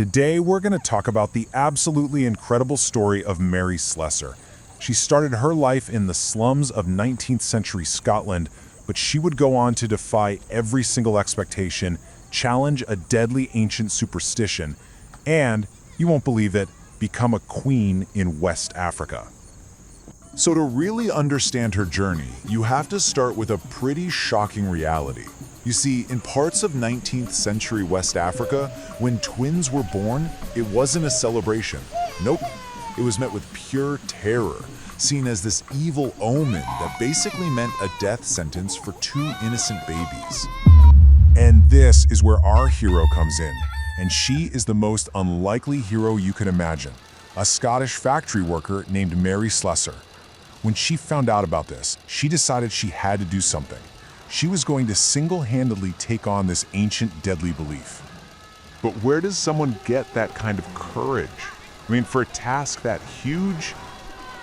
Today, we're going to talk about the absolutely incredible story of Mary Slessor. She started her life in the slums of 19th century Scotland, but she would go on to defy every single expectation, challenge a deadly ancient superstition, and, you won't believe it, become a queen in West Africa. So to really understand her journey, you have to start with a pretty shocking reality. You see, in parts of 19th century West Africa, when twins were born, it wasn't a celebration. Nope, it was met with pure terror, seen as this evil omen that basically meant a death sentence for two innocent babies. And this is where our hero comes in, and she is the most unlikely hero you can imagine, a Scottish factory worker named Mary Slessor. When she found out about this, she decided she had to do something. She was going to single-handedly take on this ancient deadly belief. But where does someone get that kind of courage? I mean, for a task that huge?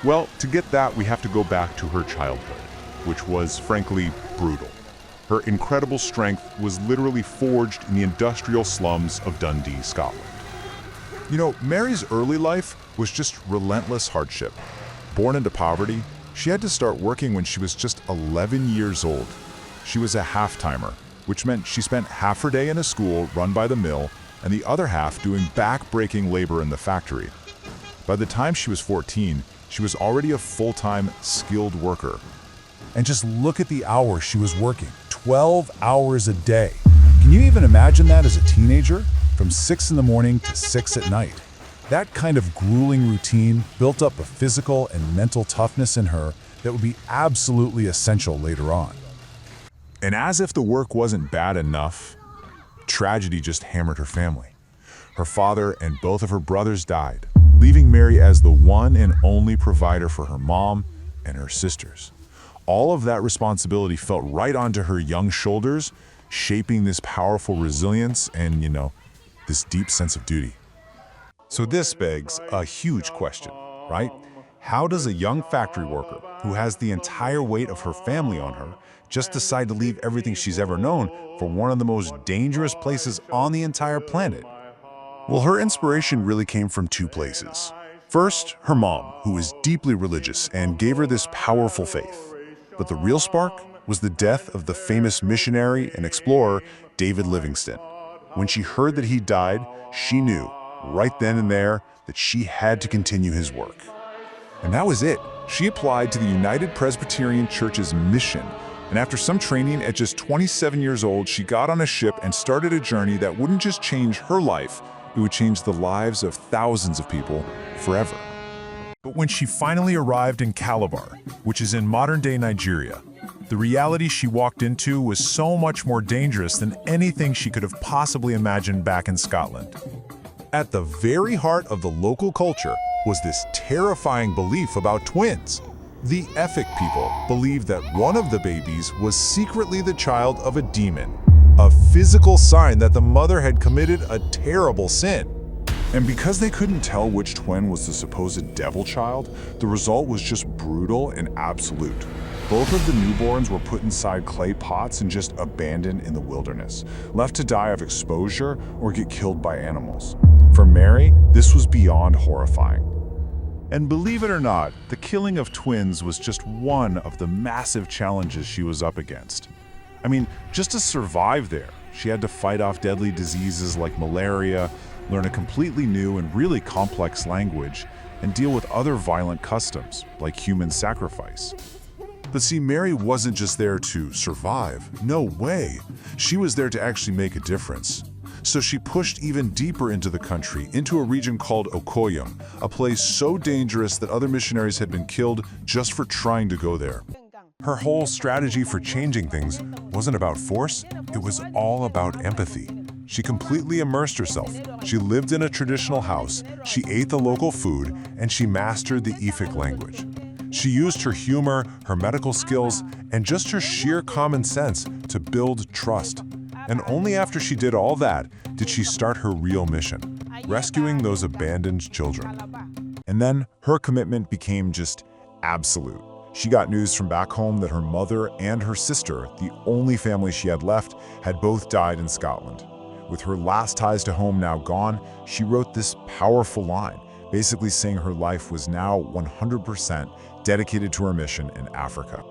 Well, to get that, we have to go back to her childhood, which was, frankly, brutal. Her incredible strength was literally forged in the industrial slums of Dundee, Scotland. You know, Mary's early life was just relentless hardship. Born into poverty, she had to start working when she was just 11 years old. She was a half-timer, which meant she spent half her day in a school run by the mill and the other half doing back-breaking labor in the factory. By the time she was 14, she was already a full-time, skilled worker. And just look at the hours she was working, 12 hours a day. Can you even imagine that as a teenager? From 6 in the morning to 6 at night. That kind of grueling routine built up a physical and mental toughness in her that would be absolutely essential later on. And as if the work wasn't bad enough, tragedy just hammered her family. Her father and both of her brothers died, leaving Mary as the one and only provider for her mom and her sisters. All of that responsibility felt right onto her young shoulders, shaping this powerful resilience and, this deep sense of duty. So this begs a huge question, right? How does a young factory worker who has the entire weight of her family on her just decide to leave everything she's ever known for one of the most dangerous places on the entire planet? Well, her inspiration really came from two places. First, her mom, who was deeply religious and gave her this powerful faith. But the real spark was the death of the famous missionary and explorer David Livingstone. When she heard that he died, she knew, right then and there, that she had to continue his work. And that was it. She applied to the United Presbyterian Church's mission, and after some training at just 27 years old, she got on a ship and started a journey that wouldn't just change her life, it would change the lives of thousands of people forever. But when she finally arrived in Calabar, which is in modern-day Nigeria, the reality she walked into was so much more dangerous than anything she could have possibly imagined back in Scotland. At the very heart of the local culture was this terrifying belief about twins. The Efik people believed that one of the babies was secretly the child of a demon, a physical sign that the mother had committed a terrible sin. And because they couldn't tell which twin was the supposed devil child, the result was just brutal and absolute. Both of the newborns were put inside clay pots and just abandoned in the wilderness, left to die of exposure or get killed by animals. For Mary, this was beyond horrifying. And believe it or not, the killing of twins was just one of the massive challenges she was up against. I mean, just to survive there, she had to fight off deadly diseases like malaria, learn a completely new and really complex language, and deal with other violent customs, like human sacrifice. But see, Mary wasn't just there to survive. No way. She was there to actually make a difference. So she pushed even deeper into the country, into a region called Okoyom, a place so dangerous that other missionaries had been killed just for trying to go there. Her whole strategy for changing things wasn't about force, it was all about empathy. She completely immersed herself. She lived in a traditional house, she ate the local food, and she mastered the Efik language. She used her humor, her medical skills, and just her sheer common sense to build trust. And only after she did all that did she start her real mission, rescuing those abandoned children. And then her commitment became just absolute. She got news from back home that her mother and her sister, the only family she had left, had both died in Scotland. With her last ties to home now gone, she wrote this powerful line, basically saying her life was now 100% dedicated to her mission in Africa.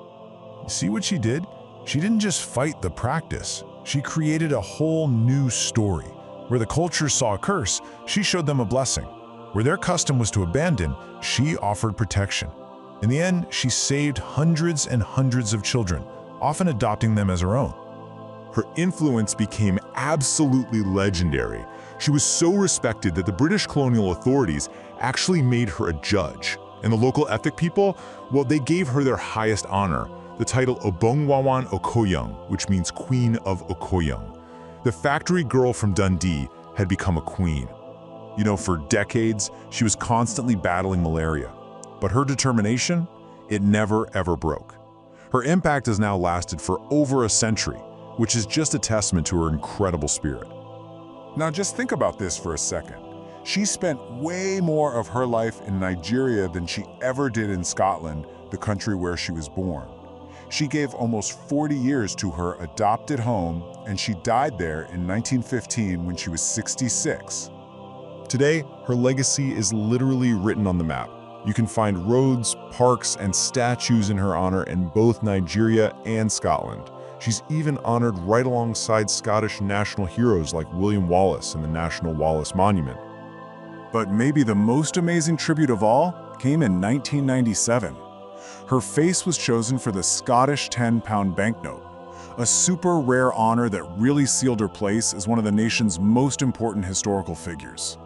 You see what she did? She didn't just fight the practice. She created a whole new story. Where the culture saw a curse, she showed them a blessing. Where their custom was to abandon, she offered protection. In the end, she saved hundreds and hundreds of children, often adopting them as her own. Her influence became absolutely legendary. She was so respected that the British colonial authorities actually made her a judge. And the local ethnic people, well, they gave her their highest honor, the title Obongwawan Okoyung, which means Queen of Okoyung. The factory girl from Dundee had become a queen. You know, for decades, she was constantly battling malaria. But her determination, it never ever broke. Her impact has now lasted for over a century, which is just a testament to her incredible spirit. Now just think about this for a second. She spent way more of her life in Nigeria than she ever did in Scotland, the country where she was born. She gave almost 40 years to her adopted home, and she died there in 1915 when she was 66. Today, her legacy is literally written on the map. You can find roads, parks, and statues in her honor in both Nigeria and Scotland. She's even honored right alongside Scottish national heroes like William Wallace in the National Wallace Monument. But maybe the most amazing tribute of all came in 1997. Her face was chosen for the Scottish £10 banknote, a super rare honor that really sealed her place as one of the nation's most important historical figures.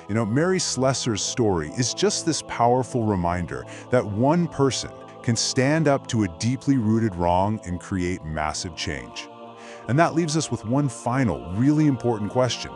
You know, Mary Slessor's story is just this powerful reminder that one person can stand up to a deeply rooted wrong and create massive change. And that leaves us with one final, really important question.